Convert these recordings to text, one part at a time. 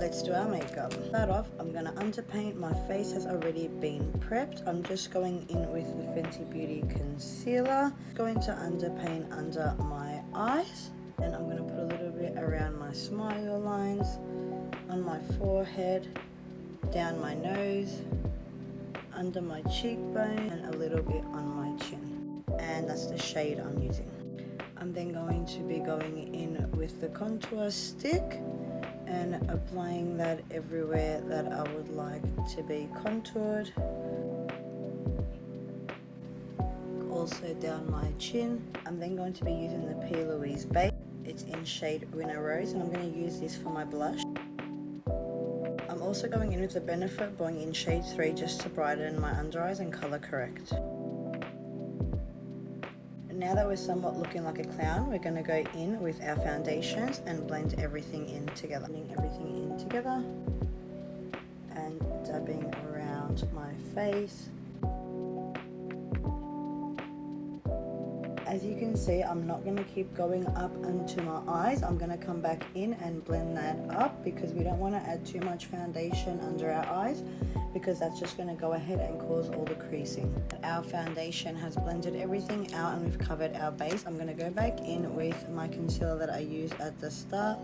let's do our makeup. Start off, I'm gonna underpaint. My face has already been prepped. I'm just going in with the Fenty Beauty concealer. Going to underpaint under my eyes, and I'm gonna put a little bit around my smile lines, on my forehead, down my nose, under my cheekbone, and a little bit on my chin. And that's the shade I'm using. I'm then going to be going in with the contour stick and applying that everywhere that I would like to be contoured. Also down my chin. I'm then going to be using the P. Louise base. It's in shade Winter Rose, and I'm going to use this for my blush. I'm also going in with the Benefit Blowing in shade 3 just to brighten my under eyes and color correct. Now that we're somewhat looking like a clown, we're going to go in with our foundations and blend everything in together. Blending everything in together and dabbing around my face. As you can see, I'm not going to keep going up into my eyes. I'm going to come back in and blend that up because we don't want to add too much foundation under our eyes, because that's just going to go ahead and cause all the creasing. Our foundation has blended everything out and we've covered our base. I'm going to go back in with my concealer that I used at the start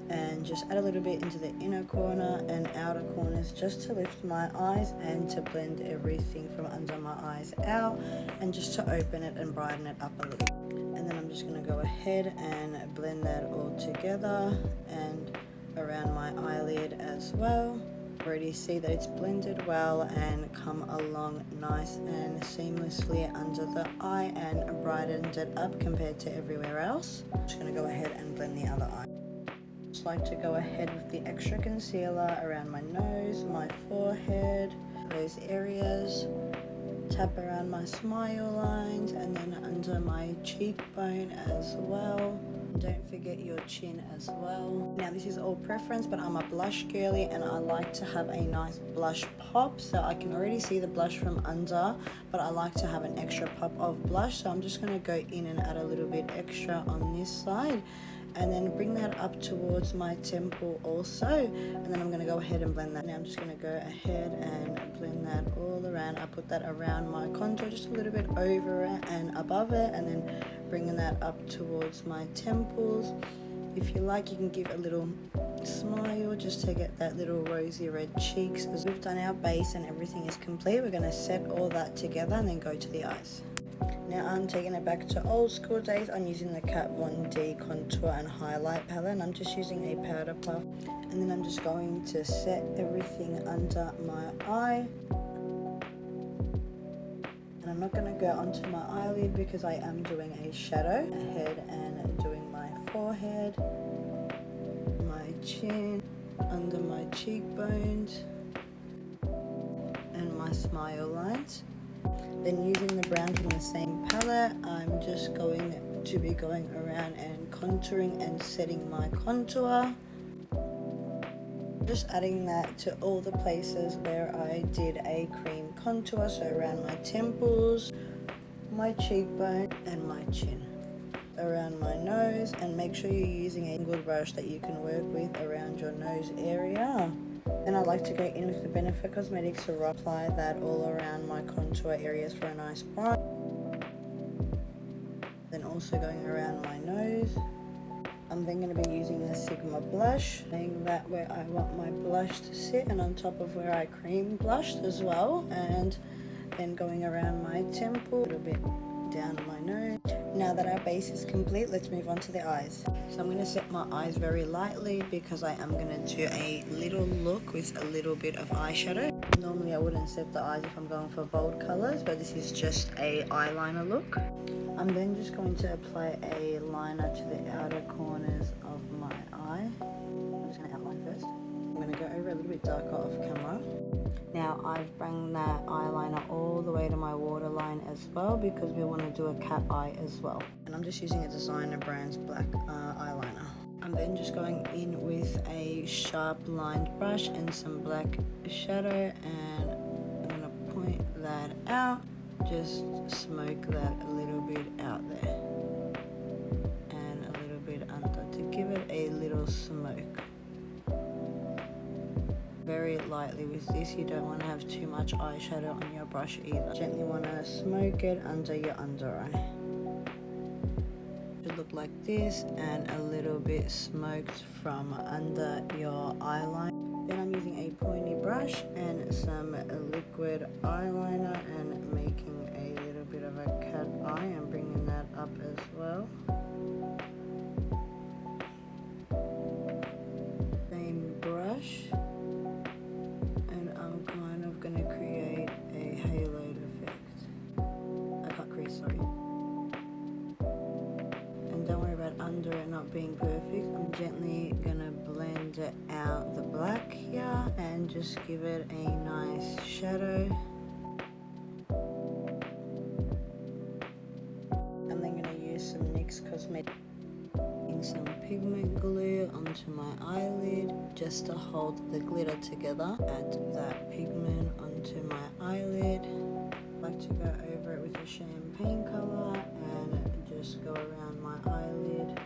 and just add a little bit into the inner corner and outer corners just to lift my eyes and to blend everything from under my eyes out and just to open it and brighten it up a little. And then I'm just going to go ahead and blend that all together and around my eyelid as well. Already see that it's blended well and come along nice and seamlessly under the eye and brightened it up compared to everywhere else. I'm just going to go ahead and blend the other eye. Just like to go ahead with the extra concealer around my nose, my forehead, those areas. Tap around my smile lines and then under my cheekbone as well. Don't forget your chin as well. Now this is all preference, but I'm a blush girly and I like to have a nice blush pop, so I can already see the blush from under, but I like to have an extra pop of blush, so I'm just going to go in and add a little bit extra on this side and then bring that up towards my temple also, and then I'm going to go ahead and blend that. Now I'm just going to go ahead and blend that all around. I put that around my contour, just a little bit over it and above it, and then bringing that up towards my temples. If you like, you can give a little smile just to get that little rosy red cheeks. As we've done our base and everything is complete, we're going to set all that together and then go to the eyes. Now I'm taking it back to old school days. I'm using the Kat 1D contour and highlight palette, and I'm just using a powder puff, and then I'm just going to set everything under my eye. And I'm not going to go onto my eyelid because I am doing a shadow ahead and doing my forehead, my chin, under my cheekbones and my smile lines. Then using the brown from the same palette, I'm just going to be going around and contouring and setting my contour. Just adding that to all the places where I did a cream contour, so around my temples, my cheekbone and my chin. Around my nose, and make sure you're using a good brush that you can work with around your nose area. Then I like to go in with the Benefit Cosmetics to apply that all around my contour areas for a nice bright. Then also going around my nose. I'm then going to be using the Sigma blush, laying that where I want my blush to sit and on top of where I cream blushed as well, and then going around my temple, a little bit down my nose. Now that our base is complete, let's move on to the eyes. So I'm going to set my eyes very lightly because I am going to do a little look with a little bit of eyeshadow. Normally I wouldn't set the eyes if I'm going for bold colors, but this is just a eyeliner look. I'm then just going to apply a liner to the outer corners of my eye. I'm just going to outline first. I'm going to go over a little bit darker off camera. Now I've brought that eyeliner all the way to my waterline as well because we want to do a cat eye as well. And I'm just using a designer brand's black eyeliner. I'm then just going in with a sharp lined brush and some black shadow, and I'm going to point that out. Just smoke that a little bit out there and a little bit under to give it a little smoke. very lightly with this. You don't want to have too much eyeshadow on your brush either. Gently want to smoke it under your under eye. Should look like this, and a little bit smoked from under your eyeline. Then I'm using a pointy brush and some liquid eyeliner and making a little bit of a cat eye and bringing that up as well. Same brush, and I'm kind of going to create a haloed effect. I cut crease, sorry. And don't worry about under it not being perfect. I'm gently going to blend out the black here and just give it a nice shadow. And then going to use some NYX Cosmetics. Some pigment glue onto my eyelid just to hold the glitter together. Add that pigment onto my eyelid. I like to go over it with a champagne color and just go around my eyelid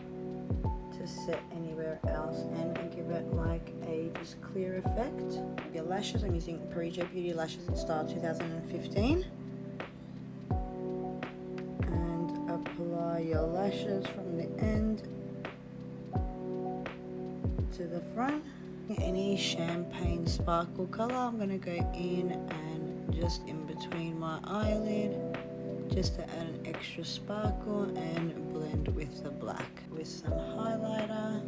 to set anywhere else and give it like a just clear effect. Your lashes, I'm using Parisian Beauty lashes in style 2015. And apply your lashes from the end to the front. Any champagne sparkle color, I'm going to go in and just in between my eyelid just to add an extra sparkle and blend with the black with some highlighter,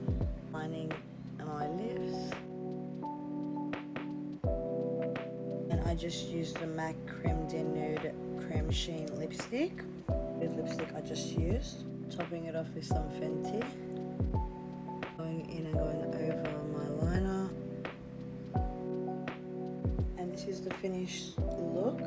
lining my lips. And I just used the MAC Creme de Nude Creme Sheen lipstick. This lipstick I just used, topping it off with some Fenty. Going in and going over my liner, and this is the finished look.